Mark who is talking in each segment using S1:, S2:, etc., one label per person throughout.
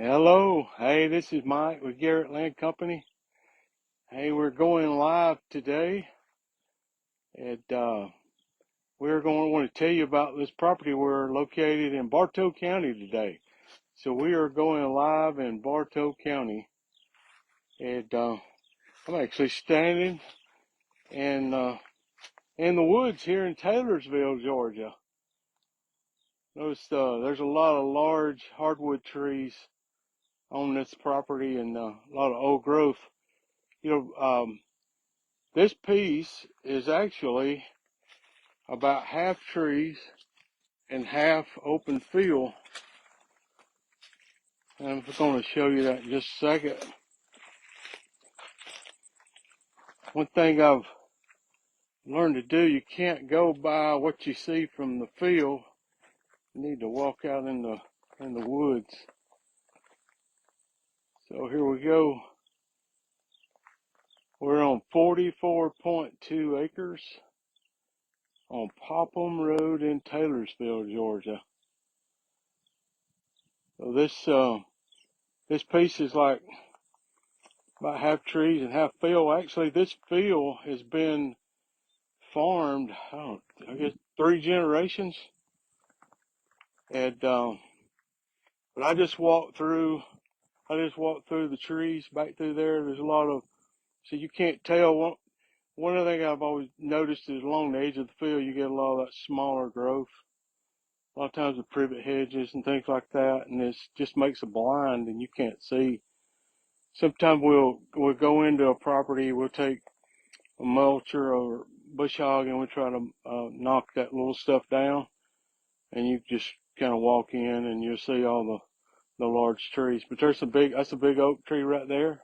S1: Hello. Hey, this is Mike with Garrett Land Company. Hey, we're going live today, and we're going to want to tell you about this property. We're located in Bartow County today. So we are going live in Bartow County, and I'm actually standing in the woods here in Taylorsville, Georgia. Notice there's a lot of large hardwood trees on this property and a lot of old growth. This piece is actually about half trees and half open field. And I'm going to show you that in just a second. One thing I've learned to do, you can't go by what you see from the field. You need to walk out in the woods. So here we go. We're on 44.2 acres on Popham Road in Taylorsville, Georgia. So this piece is like about half trees and half field. Actually, this field has been farmed, I guess 3 generations. And but I just walked through the trees back through there. There's a lot of, so you can't tell. One other thing I've always noticed is along the edge of the field, you get a lot of that smaller growth. A lot of times the privet hedges and things like that, and this just makes a blind and you can't see. Sometimes we'll go into a property, we'll take a mulcher or bush hog and we'll try to knock that little stuff down, and you just kind of walk in and you'll see all the large trees. But that's a big oak tree right there.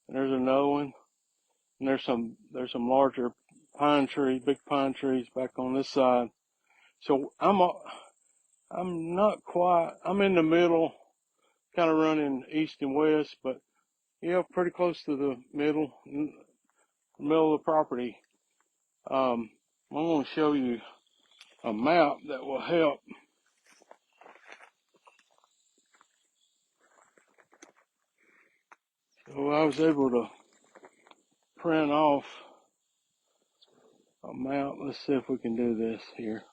S1: And there's another one. And there's some larger pine trees, big pine trees back on this side. So I'm in the middle, kind of running east and west, but yeah, pretty close to the middle of the property. I'm going to show you a map that will help. So I was able to print off a map. Let's see if we can do this here.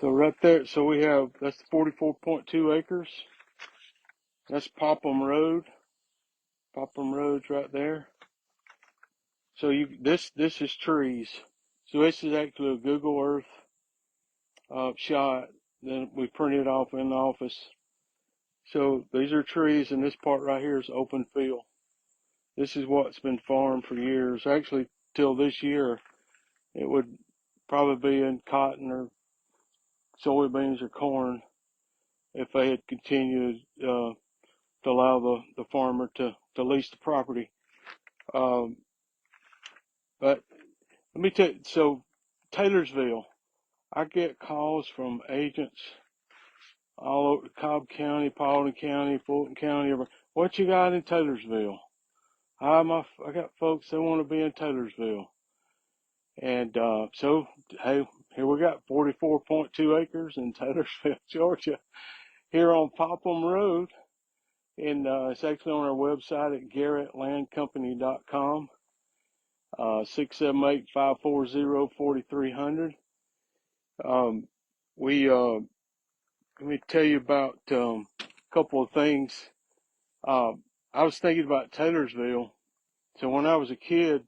S1: So right there, so we have, that's 44.2 acres. That's Popham Road. Popham Road's right there. So this is trees. So this is actually a Google Earth shot that we printed off in the office. So these are trees, and this part right here is open field. This is what's been farmed for years. Actually, till this year, it would probably be in cotton or soybeans or corn if they had continued to allow the farmer to lease the property. But let me tell you, so Taylorsville, I get calls from agents all over Cobb County, Paulding County, Fulton County. What you got in Taylorsville? I got folks that want to be in Taylorsville. And so, hey, here we got 44.2 acres in Taylorsville, Georgia, here on Popham Road. And it's actually on our website at garrettlandcompany.com, 678-540-4300. Let me tell you about a couple of things. I was thinking about Taylorsville. So when I was a kid,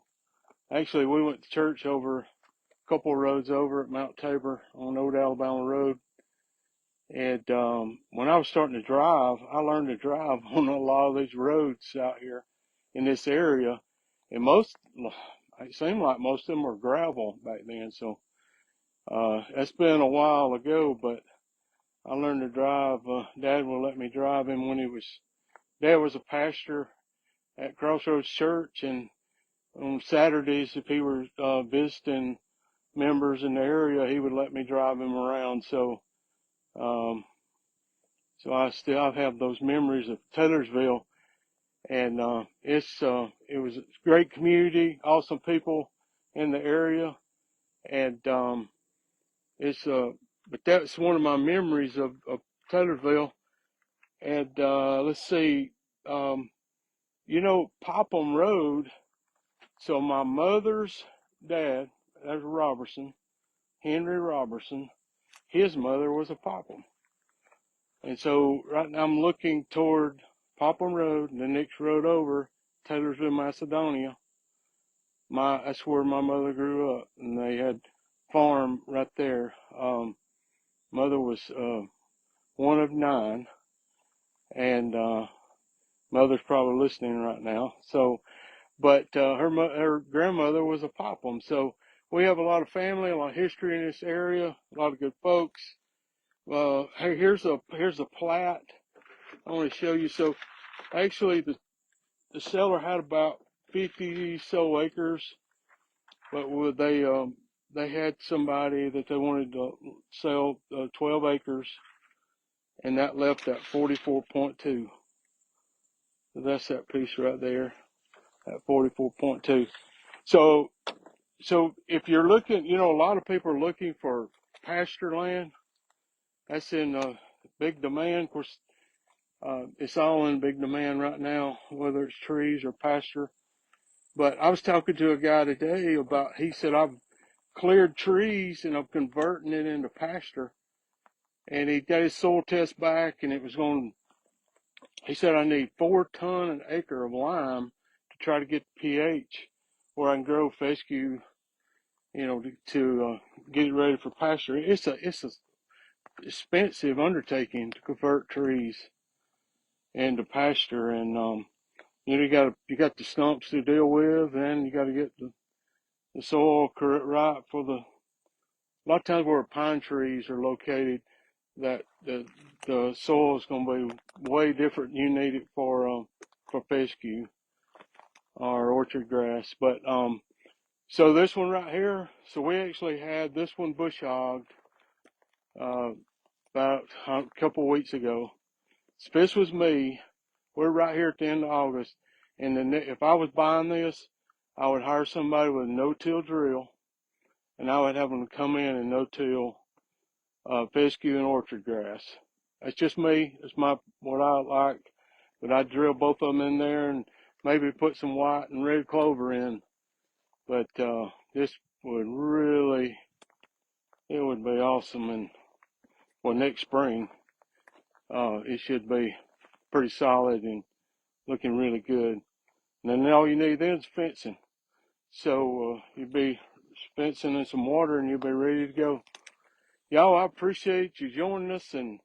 S1: actually we went to church over a couple of roads over at Mount Tabor on Old Alabama Road. And when I was starting to drive, I learned to drive on a lot of these roads out here in this area. And it seemed like most of them were gravel back then. So that's been a while ago, but I learned to drive. Dad would let me drive him Dad was a pastor at Crossroads Church, and on Saturdays, if he were visiting members in the area, he would let me drive him around. So I have those memories of Taylorsville, and it was a great community, awesome people in the area, and it's but that's one of my memories of Taylorsville. And let's see, Popham Road. So my mother's dad, that's Robertson, Henry Robertson. His mother was a Popham. And so right now I'm looking toward Popham Road, the next road over, Taylorsville, Macedonia. That's where my mother grew up, and they had farm right there. Mother was one of 9, and mother's probably listening right now. So, but her grandmother was a Popham. So we have a lot of family, a lot of history in this area, a lot of good folks. Hey, here's a plat I want to show you. So actually, the seller had about 50 so acres, but they had somebody that they wanted to sell 12 acres, and that left that 44.2. So that's that piece right there, at 44.2. So if you're looking, a lot of people are looking for pasture land. That's in big demand. Of course, it's all in big demand right now, whether it's trees or pasture. But I was talking to a guy today he said, I've cleared trees and I'm converting it into pasture. And he got his soil test back, and he said, I need 4 tons an acre of lime to try to get the pH where I can grow fescue, to get it ready for pasture. It's a expensive undertaking to convert trees into pasture, and you got the stumps to deal with, and you got to get the soil right for a lot of times where pine trees are located, that the soil is going to be way different. You need it for fescue or orchard grass. But so this one right here, so we actually had this one bush hogged about a couple weeks ago. So this was me. We're right here at the end of August, and then if I was buying this, I would hire somebody with a no-till drill, and I would have them come in and no-till fescue and orchard grass. That's just me. It's what I like. But I'd drill both of them in there and maybe put some white and red clover in. But this would it would be awesome. And next spring, it should be pretty solid and looking really good. And then all you need then is fencing. So you'd be fencing and some water, and you'll be ready to go. Y'all, I appreciate you joining us, and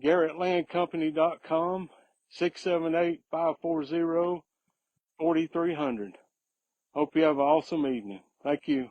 S1: GarrettLandCompany.com, 678-540-4300. Hope you have an awesome evening. Thank you.